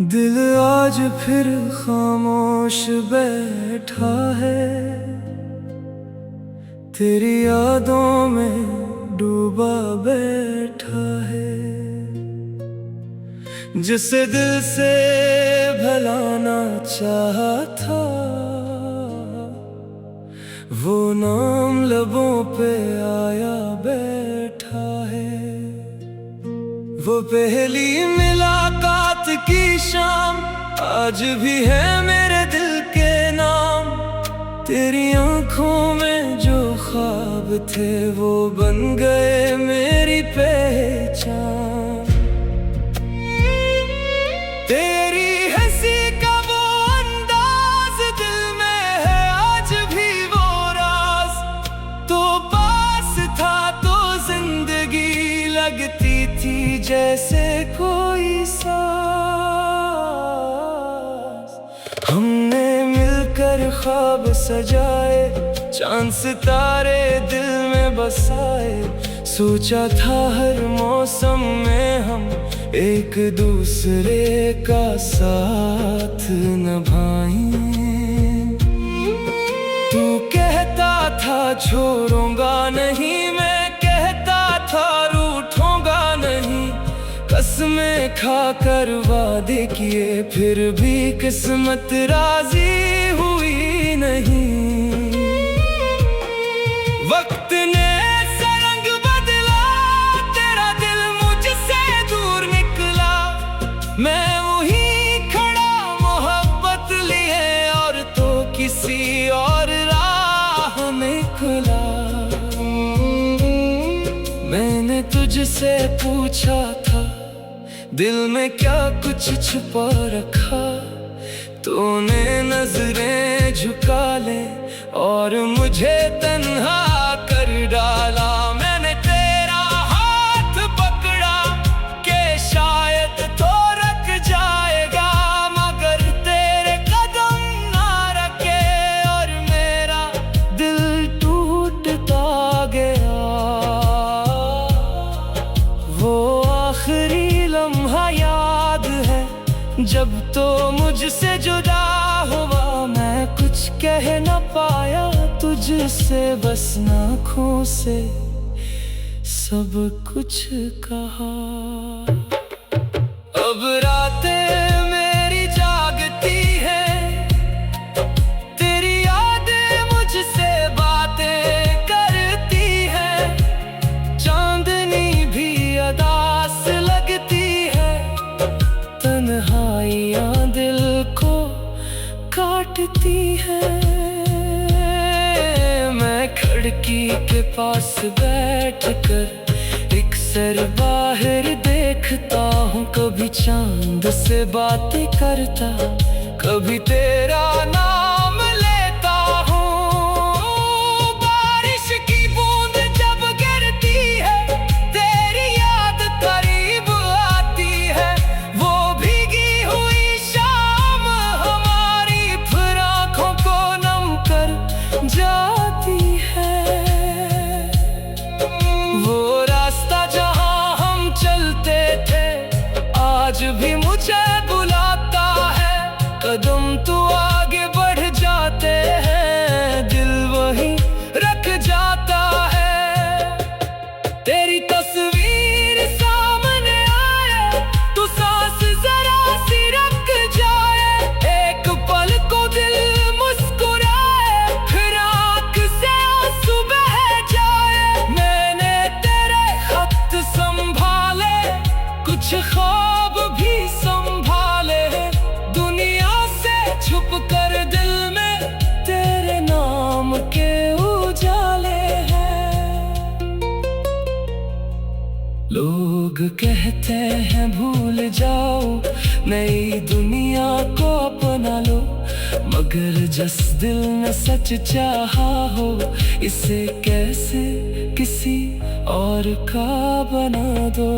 दिल आज फिर खामोश बैठा है, तेरी यादों में डूबा बैठा है। जिसे दिल से भुलाना चाहा था, वो नाम लबों पे आया बैठा है। वो पहली मुलाकात की शाम आज भी है मेरे दिल के नाम। तेरी आंखों में जो ख्वाब थे वो बन गए मेरी पहचान। तेरी हंसी का वो अंदाज दिल में है आज भी वो राज। तो पास था तो जिंदगी लगती थी जैसे कोई सांस। हमने मिलकर ख्वाब सजाए, चांद सितारे दिल में बसाए। सोचा था हर मौसम में हम एक दूसरे का साथ निभाएं। तू कहता था छोड़ूंगा नहीं, मैं कहता था रूठूंगा नहीं। कसमें खाकर वादे किए फिर भी किस्मत राजी हुई नहीं। वक्त ने सरंग बदला, तेरा दिल मुझसे दूर निकला। मैं वहीं खड़ा मोहब्बत लिए और तो किसी और राह निकला। मैंने तुझसे पूछा था दिल में क्या कुछ छुपा रखा। तूने नजरें झुका ले और मुझे तन्हा कर डाला। मैंने तेरा हाथ पकड़ा कि शायद तो रख जाएगा, मगर तेरे कदम ना रखे और मेरा दिल टूटता गया। वो आखिरी लम्हा याद है जब तो मुझसे जुदा हुआ। मैं कुछ कह न पाया तुझसे, बस आँखों से सब कुछ कहा। अब रातें मेरी जागती है, तेरी यादें मुझसे बातें करती है। चांदनी भी अदास लगती है, तन्हाइयाँ दिल को काटती है। मैं खिड़की के पास बैठकर एक सर बाहर देखता हूँ। कभी चांद से बातें करता, कभी तेरा नाम लेता हूँ। बारिश की बूंद जब गिरती है, तेरी याद करीब आती है। वो भीगी हुई शाम हमारी फिर आँखों को नम कर जाती है। वो रास्ता जहाँ हम चलते थे आज भी मुझे बुलाता है। कदम तो आगे बढ़ जाते हैं, दिल वहीं रख जाता है। तेरी तस्वीर सामने आए तो सांस जरा सी रुक जाए। एक पल को दिल मुस्कुराए, फिर आँख से आंसू बह जाए। मैंने तेरे खत संभाले, कुछ ख्वाब भी संभाले। दुनिया से छुप कर दिल में तेरे नाम के उजाले हैं। लोग कहते हैं भूल जाओ, नई दुनिया को अपना लो। मगर जिस दिल ने सच चाहा हो, इसे कैसे किसी और का बना दो।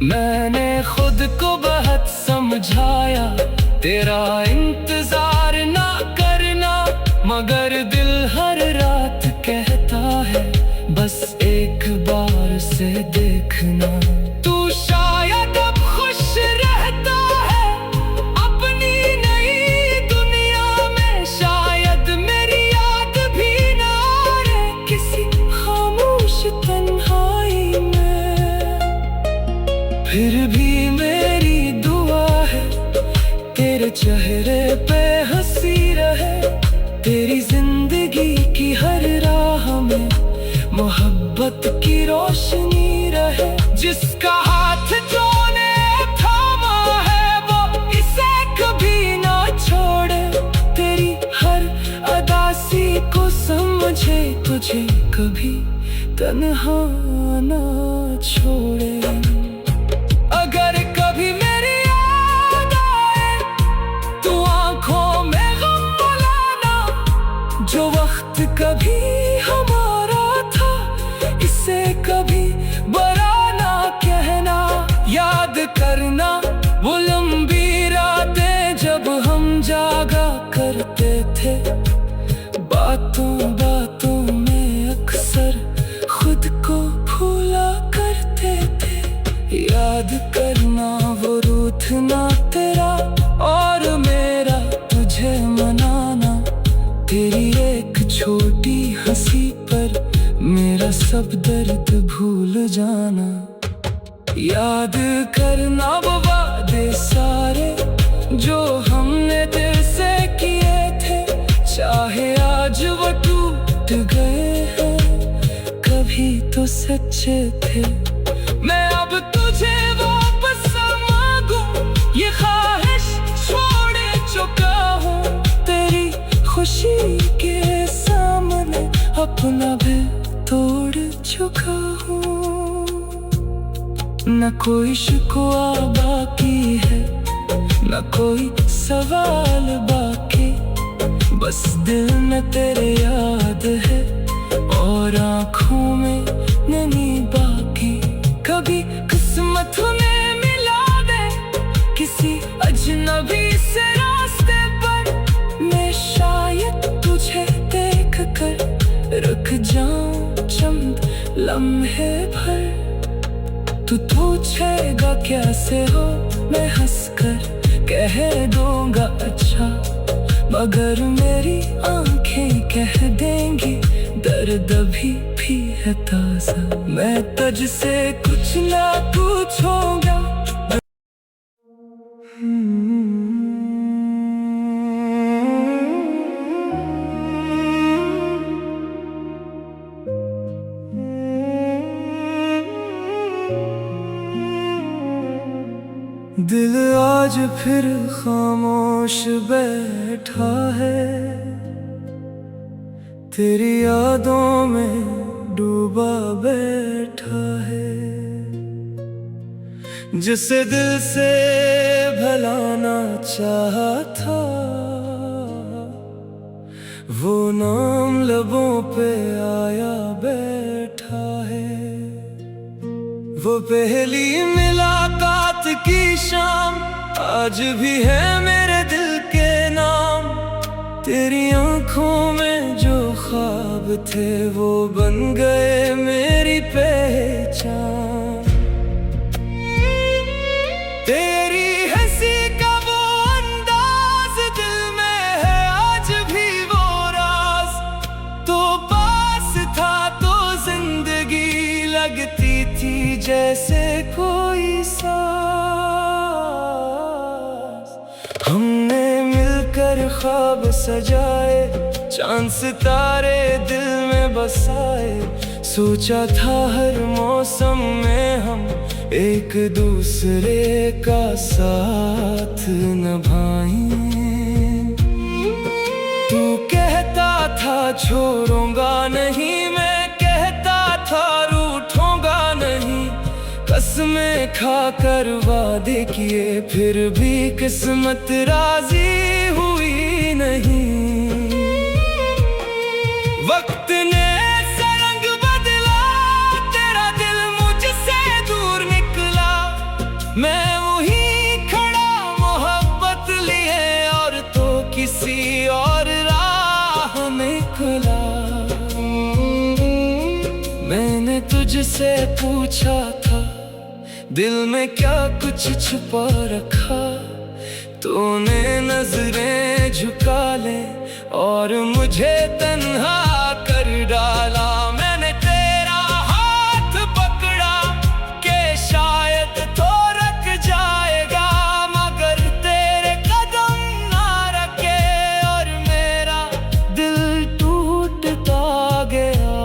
मैंने खुद को बहुत समझा समझाया तेरा इंतजार ना करना, मगर दिल हर रात कहता है बस एक बार से देखना। तू शायद अब खुश रहता है अपनी नई दुनिया में, शायद मेरी याद भी ना आ रहे किसी खामोश तन्हाई में। फिर भी मेरी दुआ है तेरे चेहरे पे हंसी रहे, तेरी जिंदगी की हर राह में मोहब्बत की रोशनी रहे। जिसका हाथ तूने थामा है वो इसे कभी ना छोड़े, तेरी हर अदासी को समझे, तुझे कभी तन्हा ना छोड़े। अगर कभी मेरी याद आए तो आंखों में गम बुलाना, जो वक्त कभी हमारा था इसे कभी बुरा ना कहना। याद करना वो लंबी रातें जब हम जागा करते थे, बातों बातों में अक्सर खुद को भूला करते थे। याद करना वो रूठना तेरा और मेरा तुझे मनाना, तेरी एक छोटी हंसी पर मेरा सब दर्द भूल जाना। याद करना वो वादे सारे जो हमने दिल से किए थे, चाहे आज वो टूट गए हैं कभी तो सच्चे थे। मैं अब तुझे वापस मांगू ये ख्वाहिश छोड़ चुका हूँ, तेरी खुशी के सामने अपना भी तोड़ चुका हूँ। न कोई शिकवा बाकी है न कोई सवाल बाकी, बस दिल में तेरे याद है और आँखों में नैनी बाकी। कभी किस्मत में मिला दे किसी अजनबी से रास्ते पर, मैं शायद तुझे देख कर रुक जाऊं चंद लम्हे भर। तू पूछेगा कैसे हो मैं हंसकर कह दूंगा अच्छा, मगर मेरी आंखें कह देंगी दर्द अभी भी है ताजा। मैं तुझसे कुछ ना पूछूंगा। दिल आज फिर खामोश बैठा है, तेरी यादों में डूबा बैठा है। जिसे दिल से भुलाना चाहा था वो नाम लबों पे आया बैठा है। वो पहली मुलाकात की शाम आज भी है मेरे दिल के नाम, तेरी आंखों में जो ख्वाब थे वो बन गए मेरी पहचान। तेरी हंसी का वो अंदाज दिल में है आज भी वो राज, तो पास था तो जिंदगी लगती थी जैसे कोई सांस। हमने मिलकर ख्वाब सजाए, चांद सितारे दिल में बसाए, सोचा था हर मौसम में हम एक दूसरे का साथ निभाएं। तू कहता था छोड़ूंगा नहीं, मैं कहता था रूठूंगा नहीं। कसमें खाकर वादे किए फिर भी किस्मत राजी हुई नहीं। वक्त ने रंग बदला, तेरा दिल मुझसे दूर निकला, मैं वहीं खड़ा मुझसे पूछा था दिल में क्या कुछ छुपा रखा, तूने नजरें झुका ले और मुझे तन्हा कर डाला। मैंने तेरा हाथ पकड़ा के शायद तो रख जाएगा, मगर तेरे कदम ना रखे और मेरा दिल टूटता गया।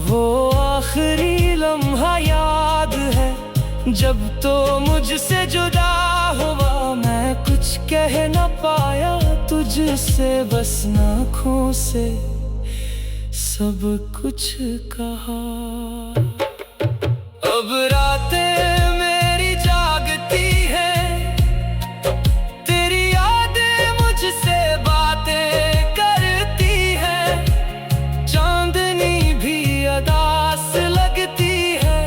वो आखिरी लम्हा याद है जब तो मुझसे जुदा हुआ, मैं कुछ कह न पाया तुझसे, बस आँखों से सब कुछ कहा। अब रातें मेरी जागती हैं, तेरी यादें मुझसे बातें करती हैं, चांदनी भी अदास लगती है,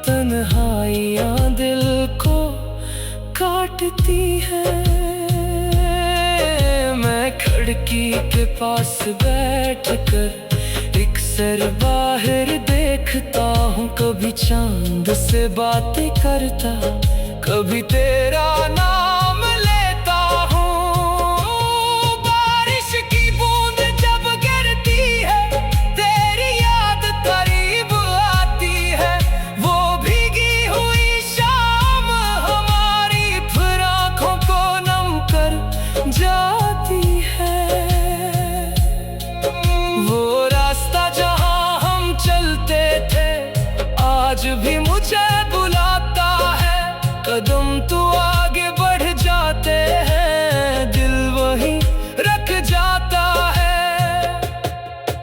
तन्हाइयाँ दिल को काटती है। मैं खिड़की के पास बैठकर एक सर बाहर देखता हूँ, कभी चांद से बातें करता, कभी तेरा नाम लेता हूँ। बारिश की बूंद जब गिरती है, तेरी याद करीब आती है, वो भीगी हुई शाम हमारी फिर आँखों को नम कर जाती है। वो रास्ता जहाँ हम चलते थे आज भी मुझे बुलाता है, कदम तो आगे बढ़ जाते हैं, दिल वहीं रख जाता है।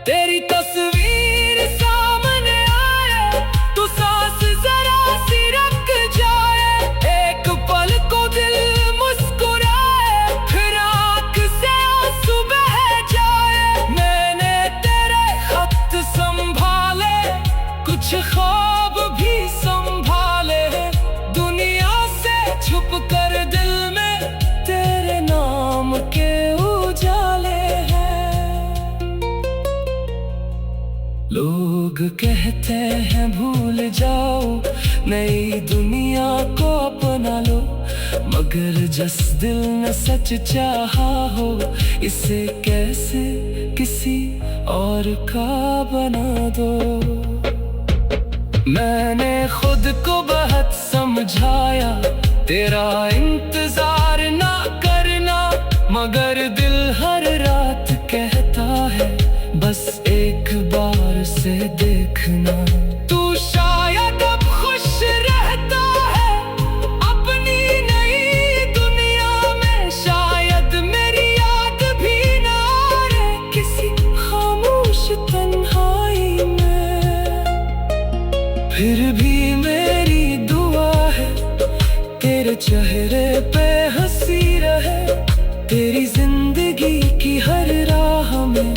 तेरी तस्वीर सामने आए तो सांस जरा सी रुक जाए, एक पल को दिल मुस्कुराए फिर आँख से आंसू बह जाए। मैंने तेरे खत संभाले, कुछ ख्वाब भी संभाले, दुनिया से छुप कर दिल में तेरे नाम के उजाले हैं। लोग कहते हैं भूल जाओ, नई दुनिया को अपना लो, मगर जिस दिल ने सच चाहा हो, इसे कैसे किसी और का बना दो। मैंने खुद को बहुत समझाया तेरा इंतजार ना करना, मगर दिल हर रात कहता है बस एक बार से देखना। तू शायद अब खुश रहता है अपनी नई दुनिया में, शायद मेरी याद भी ना आ रहे किसी खामोश तन्हाई में। फिर भी मेरी दुआ है तेरे चेहरे पे हंसी रहे, तेरी जिंदगी की हर राह में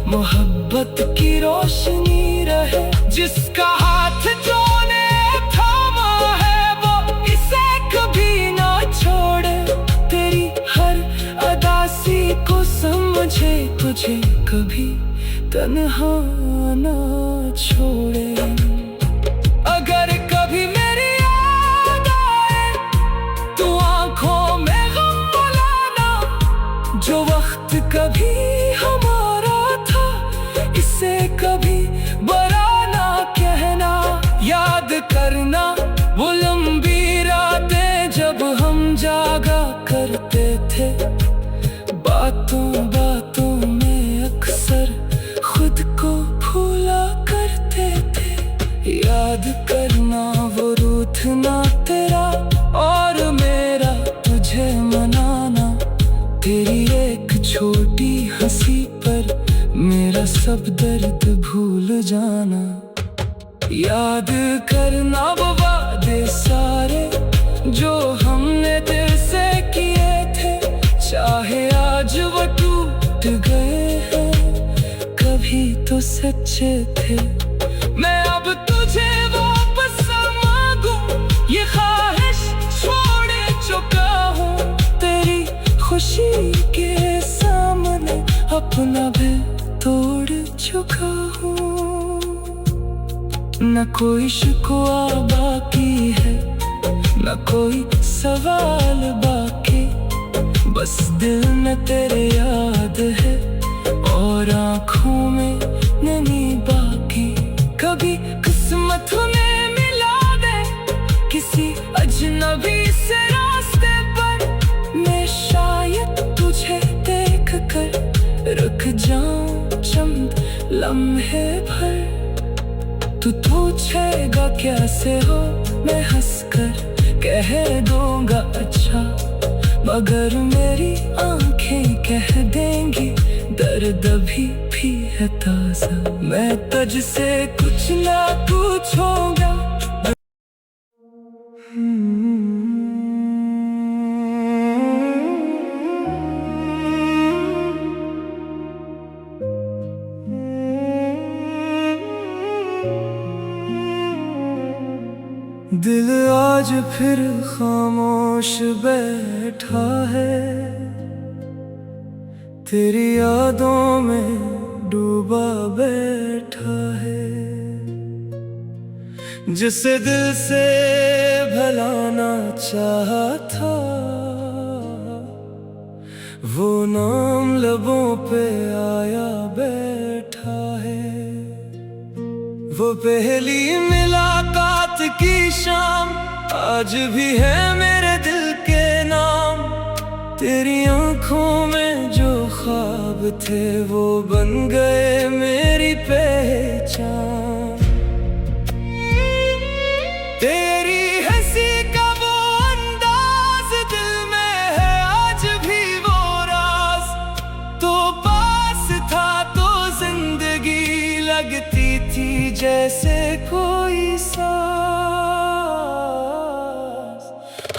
मोहब्बत की रोशनी रहे। जिसका हाथ तूने थामा है वो इसे कभी ना छोड़े, तेरी हर अदासी को समझे, तुझे कभी तन्हा ना छोड़े। अगर कभी मेरी याद आए तो आंखों में गम बुलाना, जो वक्त कभी हमारा था इसे कभी बुरा ना कहना। याद करना वो लंबी रातें जब हम जागा करते थे, बातों बातों में अक्सर खुद को भूला करते थे। याद करना वो रूठना तेरा और मेरा तुझे मनाना, तेरी एक छोटी हंसी पर मेरा सब दर्द भूल जाना। याद करना वो वादे सारे जो हमने दिल से किए थे, चाहे आज वो टूट गए हैं कभी तो सच्चे थे। मैं अब तुझे वापस मांगू ये ख्वाहिश छोड़ चुका हूँ, तेरी खुशी के सामने अपना भी तोड़ चुका हूँ। न कोई शिकवा बाकी है, न कोई सवाल बाकी, बस दिल में तेरे याद है और आँखों में नमी बाकी। कभी किस्मत में मिला दे किसी अजनबी से रास्ते पर, मैं शायद तुझे देख कर रुक जाऊं चंद लम्हे भर। तू पूछेगा कैसे हो, मैं हंसकर कह दूंगा अच्छा, मगर मेरी आंखें कह देंगी दर्द अभी भी है ताजा। मैं तुझसे कुछ ना पूछूंगा। दिल आज फिर खामोश बैठा है, तेरी यादों में डूबा बैठा है। जिसे दिल से भुलाना चाहा था, वो नाम लबों पे आया बैठा है। वो पहली मुलाकात की शाम आज भी है मेरे दिल के नाम। तेरी आंखों में जो ख्वाब थे वो बन गए मेरी पहचान। तेरी हंसी का वो अंदाज दिल में है आज भी वो राज। तो पास था तो जिंदगी लगती थी जैसे कोई सांस।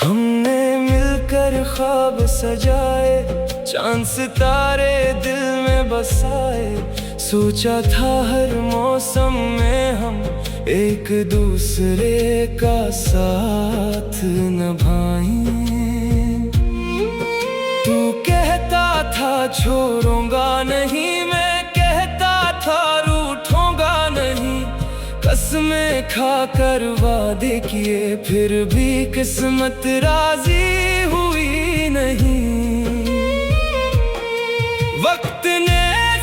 हमने मिलकर ख्वाब सजाए, चांद सितारे दिल में बसाए। सोचा था हर मौसम में हम एक दूसरे का साथ निभाएं। तू कहता था छोड़ूंगा नहीं, मैं कहता था रूठूंगा नहीं। कसमें खाकर वादे किए फिर भी किस्मत राजी हुई नहीं। वक्त ने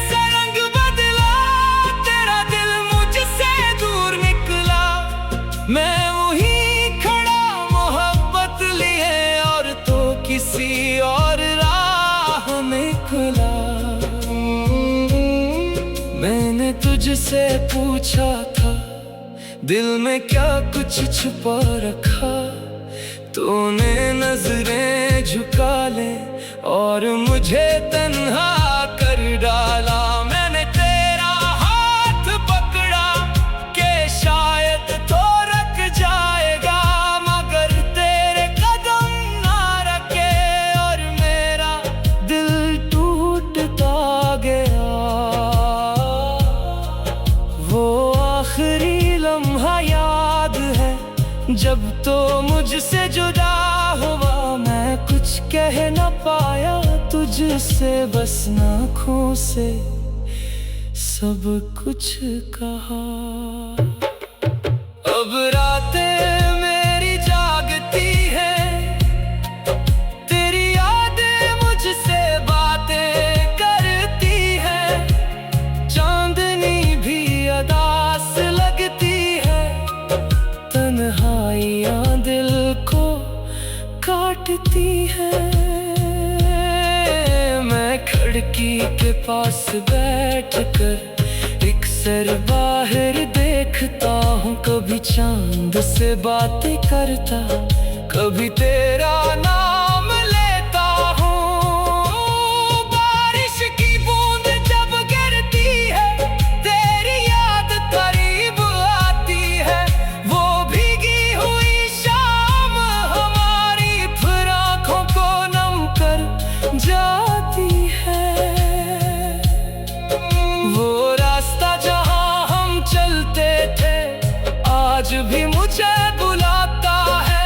सरंग बदला, तेरा दिल मुझसे दूर निकला। मैं वहीं खड़ा मोहब्बत लिए और तो किसी और राह में खुला। मैंने तुझसे पूछा था दिल में क्या कुछ छुपा रखा। तूने नजरें झुका ले और मुझे तन्हा कर डाला। मैंने तेरा हाथ पकड़ा के शायद तो रख जाएगा, मगर तेरे कदम ना रखे और मेरा दिल टूटता गया। वो आखिरी लम्हा याद है जब तो मुझसे जुदा हुआ। मैं कुछ कह न पाया तुझसे, बस आँखों से सब कुछ कहा। अब रातें मेरी जागती हैं, तेरी यादें मुझसे बातें करती हैं। चांदनी भी अदास लगती है, तन्हाइयाँ दिल को काटती है। मैं खिड़की के पास बैठकर एक सर बाहर देखता हूँ। कभी चांद से बातें करता, कभी तेरा नाम लेता हूँ। बारिश की बूंद जब गिरती है, तेरी याद करीब आती है। वो भीगी हुई शाम हमारी फिर आँखों को नम कर जाती है। वो रास्ता जहाँ हम चलते थे आज भी मुझे बुलाता है।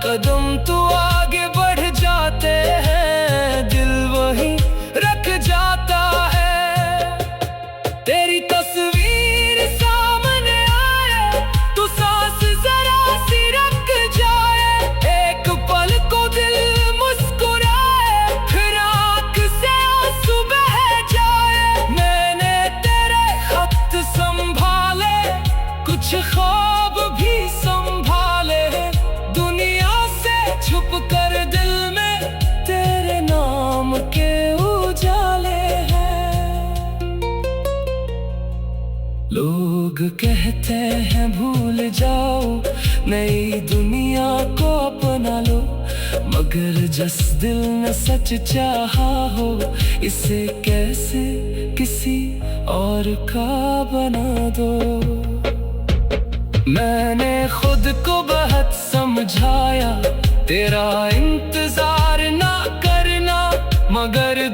कदम तो आगे बढ़ जाते हैं, दिल वहीं रख जाता है। तेरी तस्वीर सामने आए लोग कहते हैं भूल जाओ, नई दुनिया को अपना लो, मगर जिस दिल ने सच चाहा हो, इसे कैसे किसी और का बना दो। मैंने खुद को बहुत समझाया, तेरा इंतजार ना करना, मगर